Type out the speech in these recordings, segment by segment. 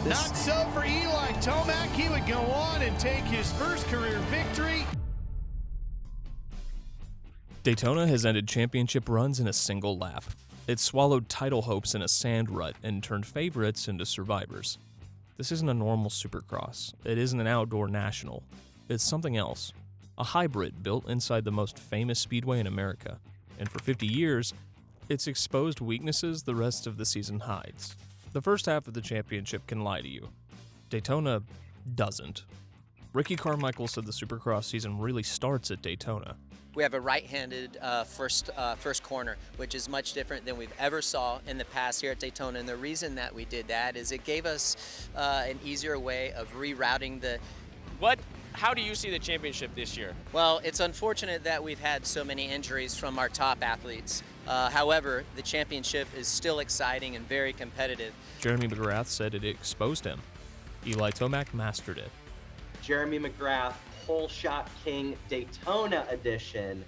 Not so for Eli Tomac. He would go on and take his first career victory. Daytona has ended championship runs in a single lap. It swallowed title hopes in a sand rut and turned favorites into survivors. This isn't a normal Supercross. It isn't an outdoor national. It's something else. A hybrid built inside the most famous speedway in America. And for 50 years, it's exposed weaknesses the rest of the season hides. The first half of the championship can lie to you. Daytona doesn't. Ricky Carmichael said the Supercross season really starts at Daytona. We have a right-handed first corner, which is much different than we've ever saw in the past here at Daytona. And the reason that we did that is it gave us an easier way of rerouting the... How do you see the championship this year? Well, it's unfortunate that we've had so many injuries from our top athletes. However, the championship is still exciting and very competitive. Jeremy McGrath said it exposed him. Eli Tomac mastered it. Jeremy McGrath, Whole Shot King Daytona edition.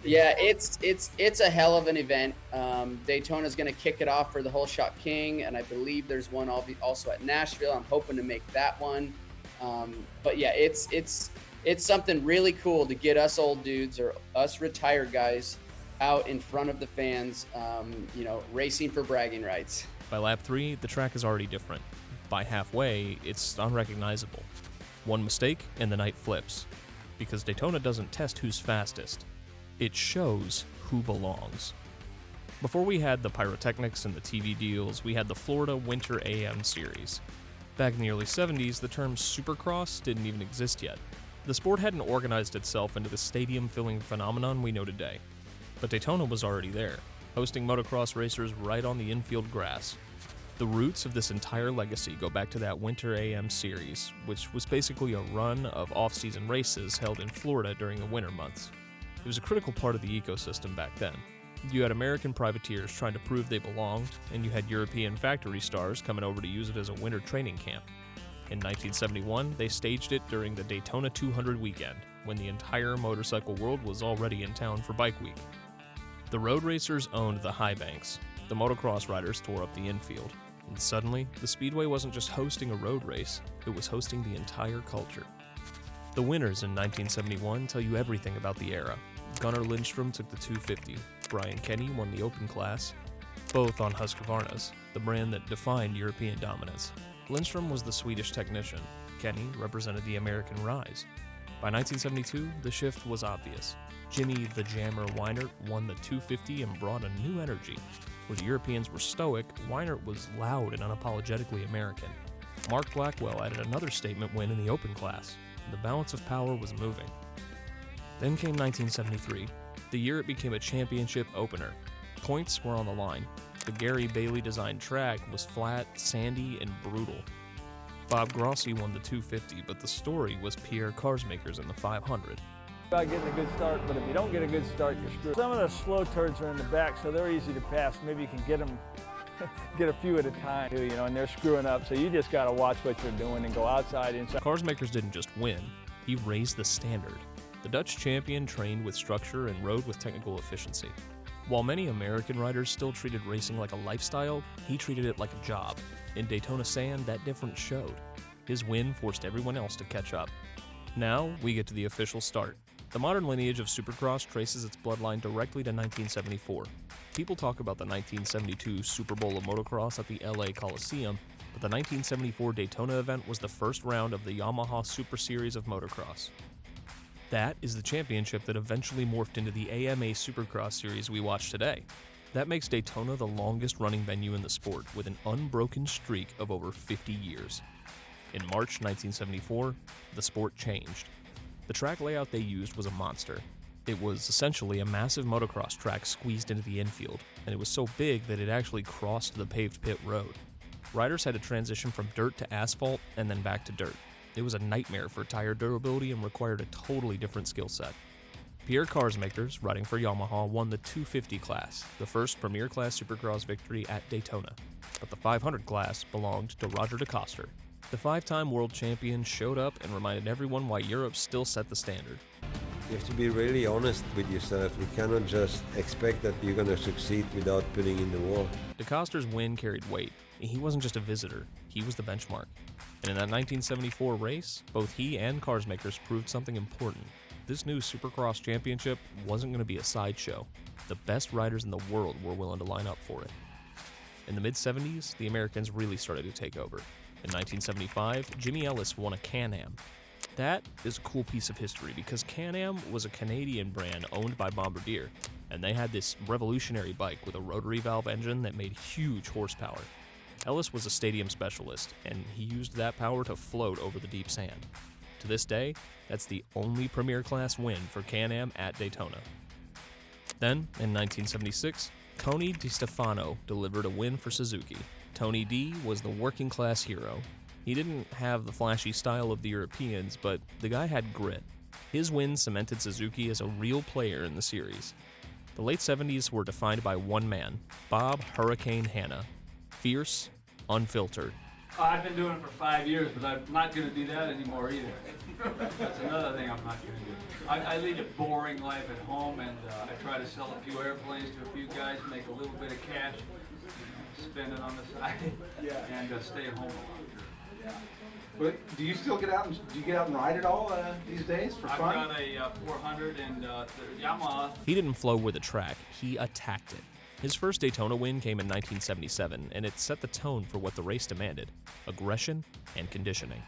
Yeah, it's a hell of an event. Daytona's going to kick it off for the Whole Shot King, and I believe there's one also at Nashville. I'm hoping to make that one. But yeah, it's something really cool to get us old dudes or us retired guys out in front of the fans, racing for bragging rights. By lap 3, the track is already different. By halfway, it's unrecognizable. One mistake and the night flips. Because Daytona doesn't test who's fastest. It shows who belongs. Before we had the pyrotechnics and the TV deals, we had the Florida Winter AM Series. Back in the early 70s, the term Supercross didn't even exist yet. The sport hadn't organized itself into the stadium-filling phenomenon we know today. But Daytona was already there, hosting motocross racers right on the infield grass. The roots of this entire legacy go back to that Winter AM Series, which was basically a run of off-season races held in Florida during the winter months. It was a critical part of the ecosystem back then. You had American privateers trying to prove they belonged, and you had European factory stars coming over to use it as a winter training camp. In 1971, they staged it during the Daytona 200 weekend, when the entire motorcycle world was already in town for Bike Week. The road racers owned the high banks. The motocross riders tore up the infield. And suddenly, the Speedway wasn't just hosting a road race, it was hosting the entire culture. The winners in 1971 tell you everything about the era. Gunnar Lindstrom took the 250. Brian Kenny won the Open class, both on Husqvarnas, the brand that defined European dominance. Lindstrom was the Swedish technician. Kenny represented the American rise. By 1972, the shift was obvious. Jimmy the Jammer Weinert won the 250 and brought a new energy. Where the Europeans were stoic, Weinert was loud and unapologetically American. Mark Blackwell added another statement win in the Open class. The balance of power was moving. Then came 1973, the year it became a championship opener. Points were on the line. The Gary Bailey-designed track was flat, sandy, and brutal. Bob Grossi won the 250, but the story was Pierre Karsmakers in the 500. About getting a good start, but if you don't get a good start, you're screwed. Some of the slow turds are in the back, so they're easy to pass. Maybe you can get them, get a few at a time, and they're screwing up. So you just got to watch what you're doing and go outside, inside. Karsmakers didn't just win; he raised the standard. The Dutch champion trained with structure and rode with technical efficiency. While many American riders still treated racing like a lifestyle, he treated it like a job. In Daytona Sand, that difference showed. His win forced everyone else to catch up. Now, we get to the official start. The modern lineage of Supercross traces its bloodline directly to 1974. People talk about the 1972 Super Bowl of Motocross at the LA Coliseum, but the 1974 Daytona event was the first round of the Yamaha Super Series of Motocross. That is the championship that eventually morphed into the AMA Supercross series we watch today. That makes Daytona the longest running venue in the sport, with an unbroken streak of over 50 years. In March 1974, the sport changed. The track layout they used was a monster. It was essentially a massive motocross track squeezed into the infield, and it was so big that it actually crossed the paved pit road. Riders had to transition from dirt to asphalt and then back to dirt. It was a nightmare for tire durability and required a totally different skill set. Pierre Karsmakers, riding for Yamaha, won the 250 class, the first Premier Class Supercross victory at Daytona. But the 500 class belonged to Roger DeCoster. The 5-time world champion showed up and reminded everyone why Europe still set the standard. You have to be really honest with yourself. You cannot just expect that you're going to succeed without putting in the work. DeCoster's win carried weight. He wasn't just a visitor, he was the benchmark. And in that 1974 race, both he and cars makers proved something important. This new Supercross championship wasn't going to be a sideshow. The best riders in the world were willing to line up for it. In the mid-70s, the Americans really started to take over. In 1975, Jimmy Ellis won a Can-Am. That is a cool piece of history because Can-Am was a Canadian brand owned by Bombardier, and they had this revolutionary bike with a rotary valve engine that made huge horsepower. Ellis was a stadium specialist, and he used that power to float over the deep sand. To this day, that's the only Premier Class win for Can-Am at Daytona. Then, in 1976, Tony DiStefano delivered a win for Suzuki. Tony D was the working class hero. He didn't have the flashy style of the Europeans, but the guy had grit. His win cemented Suzuki as a real player in the series. The late 70s were defined by one man, Bob Hurricane Hanna. Fierce, unfiltered. I've been doing it for 5 years, but I'm not going to do that anymore either. That's another thing I'm not going to do. I lead a boring life at home, and I try to sell a few airplanes to a few guys, make a little bit of cash, spend it on the side, and stay at home a lot. But do you still get out and ride it all these days for fun? I've got a 400 and the Yamaha. He didn't flow with the track, he attacked it. His first Daytona win came in 1977, and it set the tone for what the race demanded: aggression and conditioning.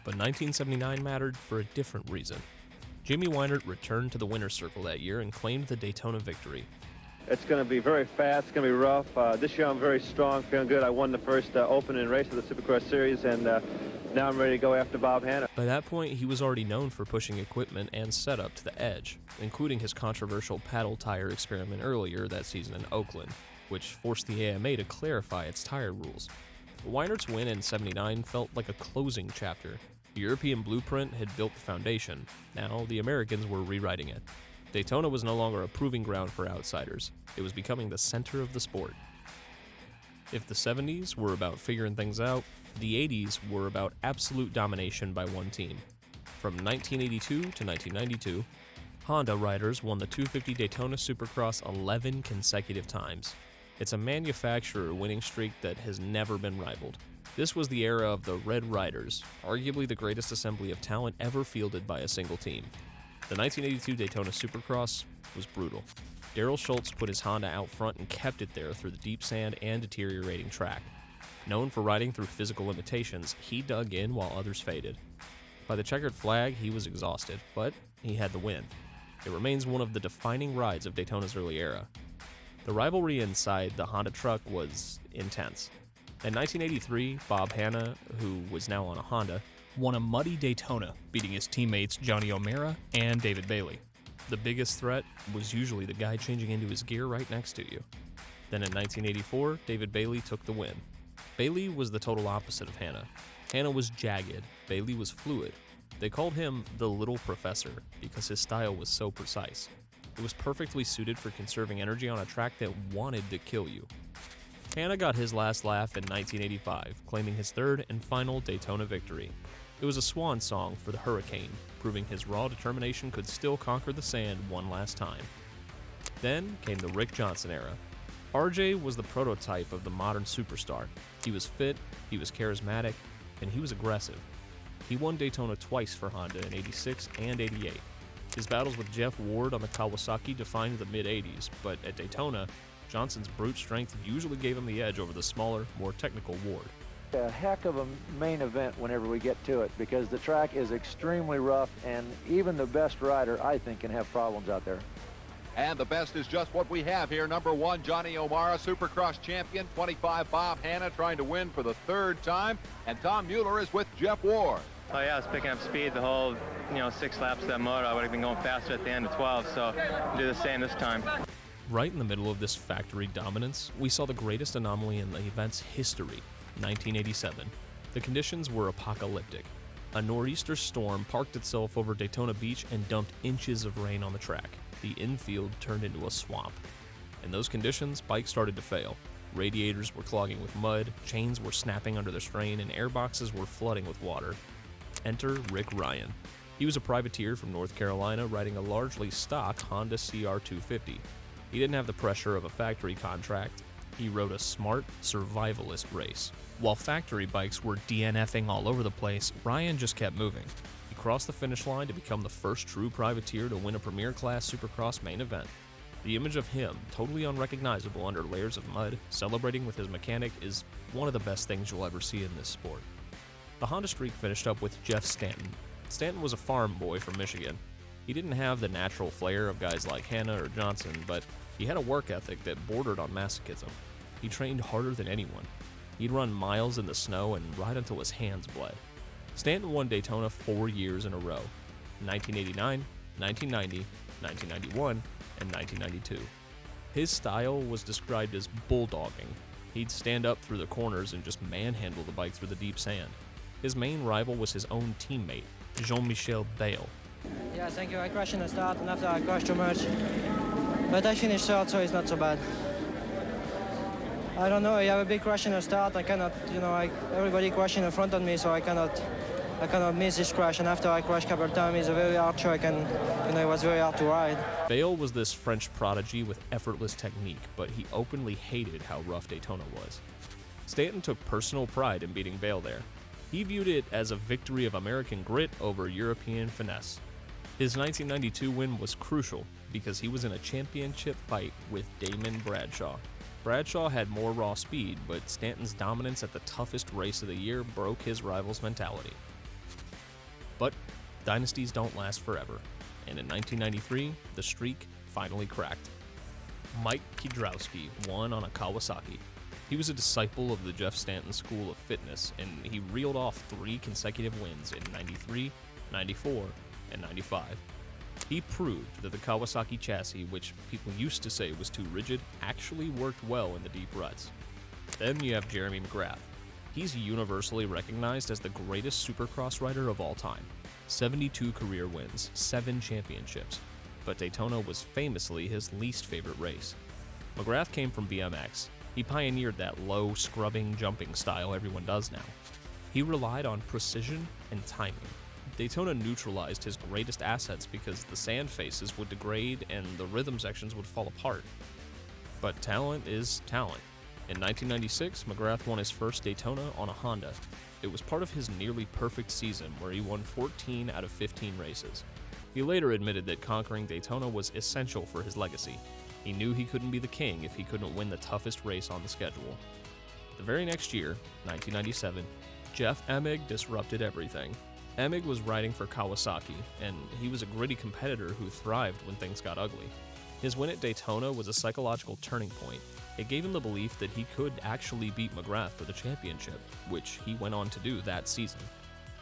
But 1979 mattered for a different reason. Jimmy Weinert returned to the winner's circle that year and claimed the Daytona victory. It's going to be very fast. It's going to be rough. This year I'm very strong, feeling good. I won the first opening race of the Supercross series, and now I'm ready to go after Bob Hanna. By that point, he was already known for pushing equipment and setup to the edge, including his controversial paddle tire experiment earlier that season in Oakland, which forced the AMA to clarify its tire rules. Weinert's win in '79 felt like a closing chapter. The European blueprint had built the foundation. Now the Americans were rewriting it. Daytona was no longer a proving ground for outsiders. It was becoming the center of the sport. If the 70s were about figuring things out, the 80s were about absolute domination by one team. From 1982 to 1992, Honda riders won the 250 Daytona Supercross 11 consecutive times. It's a manufacturer winning streak that has never been rivaled. This was the era of the Red Riders, arguably the greatest assembly of talent ever fielded by a single team. The 1982 Daytona Supercross was brutal. Darrell Schultz put his Honda out front and kept it there through the deep sand and deteriorating track. Known for riding through physical limitations, he dug in while others faded. By the checkered flag, he was exhausted, but he had the win. It remains one of the defining rides of Daytona's early era. The rivalry inside the Honda truck was intense. In 1983, Bob Hanna, who was now on a Honda, won a muddy Daytona, beating his teammates Johnny O'Mara and David Bailey. The biggest threat was usually the guy changing into his gear right next to you. Then in 1984, David Bailey took the win. Bailey was the total opposite of Hanna. Hanna was jagged, Bailey was fluid. They called him the Little Professor because his style was so precise. It was perfectly suited for conserving energy on a track that wanted to kill you. Hanna got his last laugh in 1985, claiming his third and final Daytona victory. It was a swan song for the Hurricane, proving his raw determination could still conquer the sand one last time. Then came the Rick Johnson era. RJ was the prototype of the modern superstar. He was fit, he was charismatic, and he was aggressive. He won Daytona twice for Honda in '86 and '88. His battles with Jeff Ward on the Kawasaki defined the mid-'80s, but at Daytona, Johnson's brute strength usually gave him the edge over the smaller, more technical Ward. A heck of a main event whenever we get to it because the track is extremely rough and even the best rider, I think, can have problems out there. And the best is just what we have here. Number 1, Johnny O'Mara, Supercross champion. 25, Bob Hanna, trying to win for the third time. And Tom Mueller is with Jeff Ward. Oh yeah, I was picking up speed the whole, 6 laps of that motor. I would have been going faster at the end of 12, so I'll do the same this time. Right in the middle of this factory dominance, we saw the greatest anomaly in the event's history, 1987. The conditions were apocalyptic. A nor'easter storm parked itself over Daytona Beach and dumped inches of rain on the track. The infield turned into a swamp. In those conditions, bikes started to fail. Radiators were clogging with mud, chains were snapping under the strain, and airboxes were flooding with water. Enter Rick Ryan. He was a privateer from North Carolina riding a largely stock Honda CR250. He didn't have the pressure of a factory contract. He rode a smart, survivalist race. While factory bikes were DNFing all over the place, Ryan just kept moving. He crossed the finish line to become the first true privateer to win a Premier Class Supercross main event. The image of him, totally unrecognizable under layers of mud, celebrating with his mechanic, is one of the best things you'll ever see in this sport. The Honda streak finished up with Jeff Stanton. Stanton was a farm boy from Michigan. He didn't have the natural flair of guys like Hanna or Johnson, but he had a work ethic that bordered on masochism. He trained harder than anyone. He'd run miles in the snow and ride until his hands bled. Stanton won Daytona 4 years in a row: 1989, 1990, 1991, and 1992. His style was described as bulldogging. He'd stand up through the corners and just manhandle the bike through the deep sand. His main rival was his own teammate, Jean-Michel Bayle. Yeah, thank you. I crashed in the start, and after I crashed too much. But I finished third, so it's not so bad. I don't know, I have a big crash in the start. I cannot, everybody crashing in front of me, so I cannot miss this crash. And after I crashed a couple of times, it's a very hard track, and it was very hard to ride. Bayle was this French prodigy with effortless technique, but he openly hated how rough Daytona was. Stanton took personal pride in beating Bayle there. He viewed it as a victory of American grit over European finesse. His 1992 win was crucial because he was in a championship fight with Damon Bradshaw. Bradshaw had more raw speed, but Stanton's dominance at the toughest race of the year broke his rival's mentality. But dynasties don't last forever, and in 1993, the streak finally cracked. Mike Kiedrowski won on a Kawasaki. He was a disciple of the Jeff Stanton School of Fitness, and he reeled off 3 consecutive wins in 93, 94, and 95. He proved that the Kawasaki chassis, which people used to say was too rigid, actually worked well in the deep ruts. Then you have Jeremy McGrath. He's universally recognized as the greatest Supercross rider of all time. 72 career wins, 7 championships. But Daytona was famously his least favorite race. McGrath came from BMX. He pioneered that low, scrubbing, jumping style everyone does now. He relied on precision and timing. Daytona neutralized his greatest assets because the sand faces would degrade and the rhythm sections would fall apart. But talent is talent. In 1996, McGrath won his first Daytona on a Honda. It was part of his nearly perfect season where he won 14 out of 15 races. He later admitted that conquering Daytona was essential for his legacy. He knew he couldn't be the king if he couldn't win the toughest race on the schedule. The very next year, 1997, Jeff Emig disrupted everything. Emig was riding for Kawasaki, and he was a gritty competitor who thrived when things got ugly. His win at Daytona was a psychological turning point. It gave him the belief that he could actually beat McGrath for the championship, which he went on to do that season.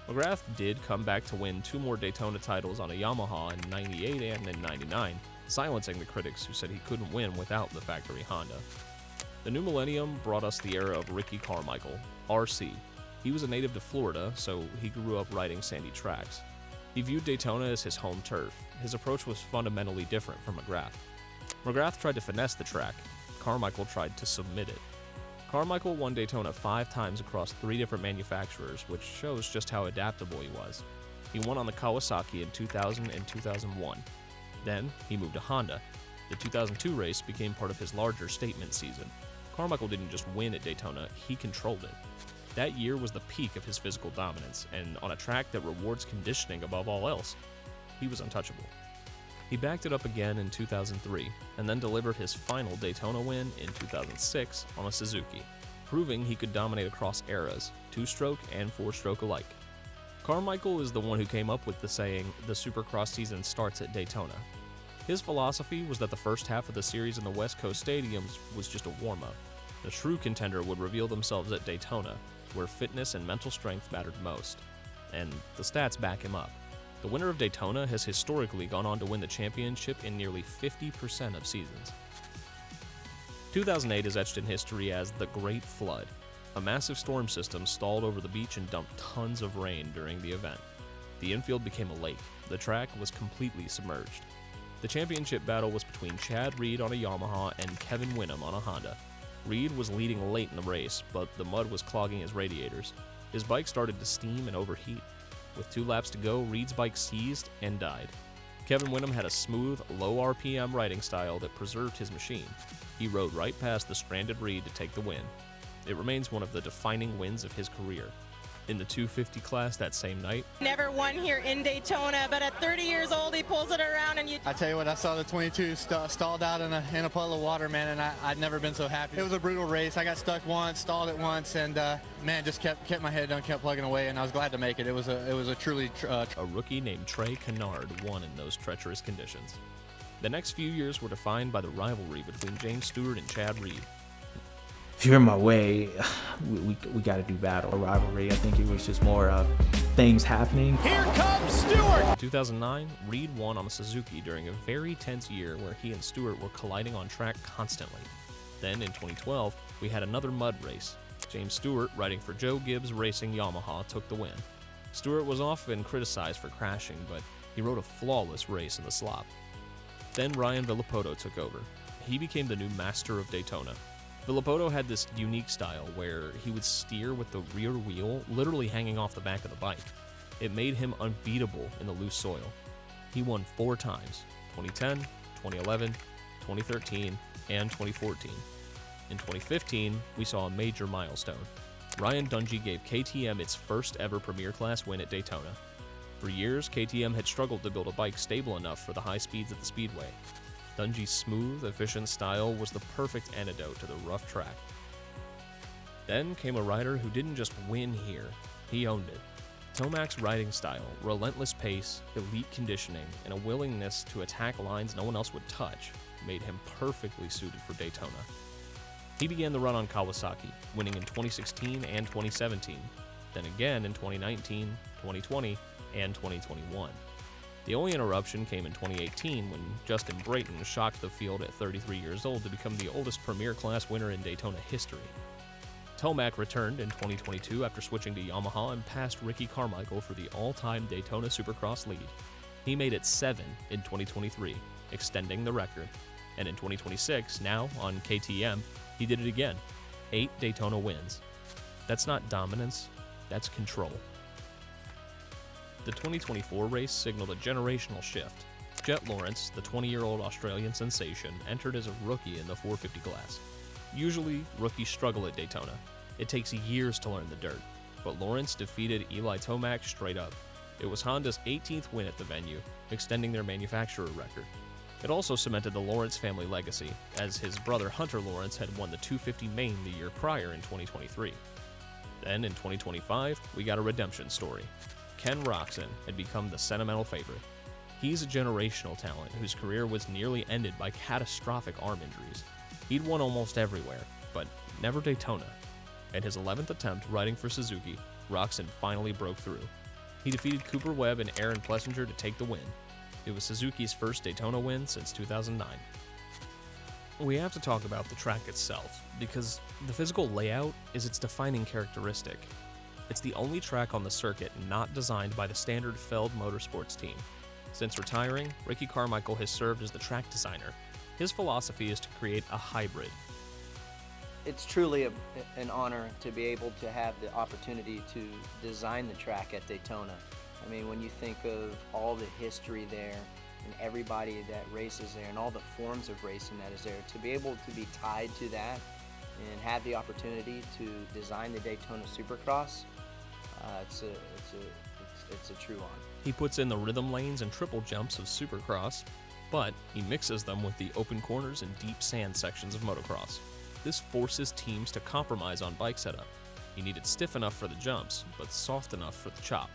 McGrath did come back to win 2 more Daytona titles on a Yamaha in 98 and in 99, silencing the critics who said he couldn't win without the factory Honda. The new millennium brought us the era of Ricky Carmichael, RC. He was a native to Florida, so he grew up riding sandy tracks. He viewed Daytona as his home turf. His approach was fundamentally different from McGrath. McGrath tried to finesse the track. Carmichael tried to submit it. Carmichael won Daytona 5 times across 3 different manufacturers, which shows just how adaptable he was. He won on the Kawasaki in 2000 and 2001. Then, he moved to Honda. The 2002 race became part of his larger statement season. Carmichael didn't just win at Daytona, he controlled it. That year was the peak of his physical dominance, and on a track that rewards conditioning above all else, he was untouchable. He backed it up again in 2003, and then delivered his final Daytona win in 2006 on a Suzuki, proving he could dominate across eras, 2-stroke and 4-stroke alike. Carmichael is the one who came up with the saying, "The Supercross season starts at Daytona." His philosophy was that the first half of the series in the West Coast stadiums was just a warm-up. The true contender would reveal themselves at Daytona, where fitness and mental strength mattered most. And the stats back him up. The winner of Daytona has historically gone on to win the championship in nearly 50% of seasons. 2008 is etched in history as the Great Flood. A massive storm system stalled over the beach and dumped tons of rain during the event. The infield became a lake. The track was completely submerged. The championship battle was between Chad Reed on a Yamaha and Kevin Winham on a Honda. Reed was leading late in the race, but the mud was clogging his radiators. His bike started to steam and overheat. With 2 laps to go, Reed's bike seized and died. Kevin Windham had a smooth, low RPM riding style that preserved his machine. He rode right past the stranded Reed to take the win. It remains one of the defining wins of his career. In the 250 class that same night, Never won here in Daytona, but at 30 years old, he pulls it around and you... I tell you what, I saw the 22 stalled out in a puddle of water, man, and I'd never been so happy. It was a brutal race. I got stuck once, stalled it once, and man, just kept my head down, kept plugging away, and I was glad to make it. It was a truly... a rookie named Trey Kennard won in those treacherous conditions. The next few years were defined by the rivalry between James Stewart and Chad Reed. If you're in my way, we got to do battle. A rivalry, I think it was just more things happening. Here comes Stewart! In 2009, Reed won on a Suzuki during a very tense year where he and Stewart were colliding on track constantly. Then in 2012, we had another mud race. James Stewart, riding for Joe Gibbs Racing Yamaha, took the win. Stewart was often criticized for crashing, but he rode a flawless race in the slop. Then Ryan Villopoto took over. He became the new master of Daytona. Villopoto had this unique style where he would steer with the rear wheel literally hanging off the back of the bike. It made him unbeatable in the loose soil. He won 4 times, 2010, 2011, 2013, and 2014. In 2015, we saw a major milestone. Ryan Dungey gave KTM its first ever Premier Class win at Daytona. For years, KTM had struggled to build a bike stable enough for the high speeds at the speedway. Dungey's smooth, efficient style was the perfect antidote to the rough track. Then came a rider who didn't just win here, he owned it. Tomac's riding style, relentless pace, elite conditioning, and a willingness to attack lines no one else would touch made him perfectly suited for Daytona. He began the run on Kawasaki, winning in 2016 and 2017, then again in 2019, 2020, and 2021. The only interruption came in 2018 when Justin Brayton shocked the field at 33 years old to become the oldest Premier Class winner in Daytona history. Tomac returned in 2022 after switching to Yamaha and passed Ricky Carmichael for the all-time Daytona Supercross lead. He made it 7 in 2023, extending the record. And in 2026, now on KTM, he did it again. 8 Daytona wins. That's not dominance, that's control. The 2024 race signaled a generational shift. Jett Lawrence, the 20-year-old Australian sensation, entered as a rookie in the 450 class. Usually, rookies struggle at Daytona. It takes years to learn the dirt, but Lawrence defeated Eli Tomac straight up. It was Honda's 18th win at the venue, extending their manufacturer record. It also cemented the Lawrence family legacy, as his brother Hunter Lawrence had won the 250 main the year prior in 2023. Then in 2025, we got a redemption story. Ken Roczen had become the sentimental favorite. He's a generational talent whose career was nearly ended by catastrophic arm injuries. He'd won almost everywhere, but never Daytona. At his 11th attempt riding for Suzuki, Roczen finally broke through. He defeated Cooper Webb and Aaron Plessinger to take the win. It was Suzuki's first Daytona win since 2009. We have to talk about the track itself, because the physical layout is its defining characteristic. It's the only track on the circuit not designed by the standard Feld Motorsports team. Since retiring, Ricky Carmichael has served as the track designer. His philosophy is to create a hybrid. It's truly an honor to be able to have the opportunity to design the track at Daytona. I mean, when you think of all the history there and everybody that races there and all the forms of racing that is there, to be able to be tied to that and have the opportunity to design the Daytona Supercross, it's a true honor. He puts in the rhythm lanes and triple jumps of Supercross, but he mixes them with the open corners and deep sand sections of Motocross. This forces teams to compromise on bike setup. He needed stiff enough for the jumps, but soft enough for the chop.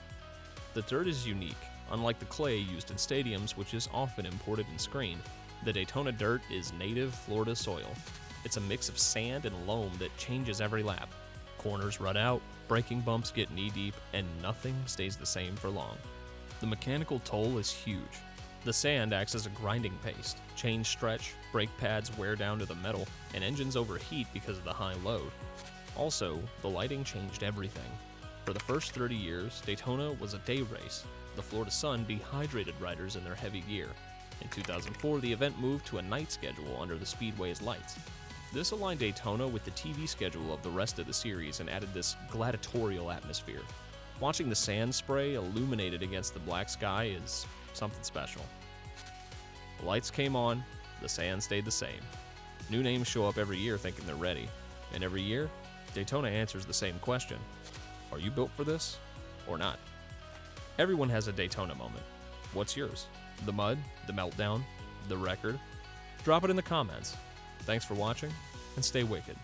The dirt is unique. Unlike the clay used in stadiums, which is often imported and screened, the Daytona dirt is native Florida soil. It's a mix of sand and loam that changes every lap. Corners rut out, braking bumps get knee-deep, and nothing stays the same for long. The mechanical toll is huge. The sand acts as a grinding paste, chains stretch, brake pads wear down to the metal, and engines overheat because of the high load. Also, the lighting changed everything. For the first 30 years, Daytona was a day race. The Florida sun dehydrated riders in their heavy gear. In 2004, the event moved to a night schedule under the Speedway's lights. This aligned Daytona with the TV schedule of the rest of the series and added this gladiatorial atmosphere. Watching the sand spray illuminated against the black sky is something special. The lights came on, the sand stayed the same. New names show up every year thinking they're ready, and every year, Daytona answers the same question. Are you built for this or not? Everyone has a Daytona moment. What's yours? The mud, the meltdown, the record? Drop it in the comments. Thanks for watching, and stay wicked.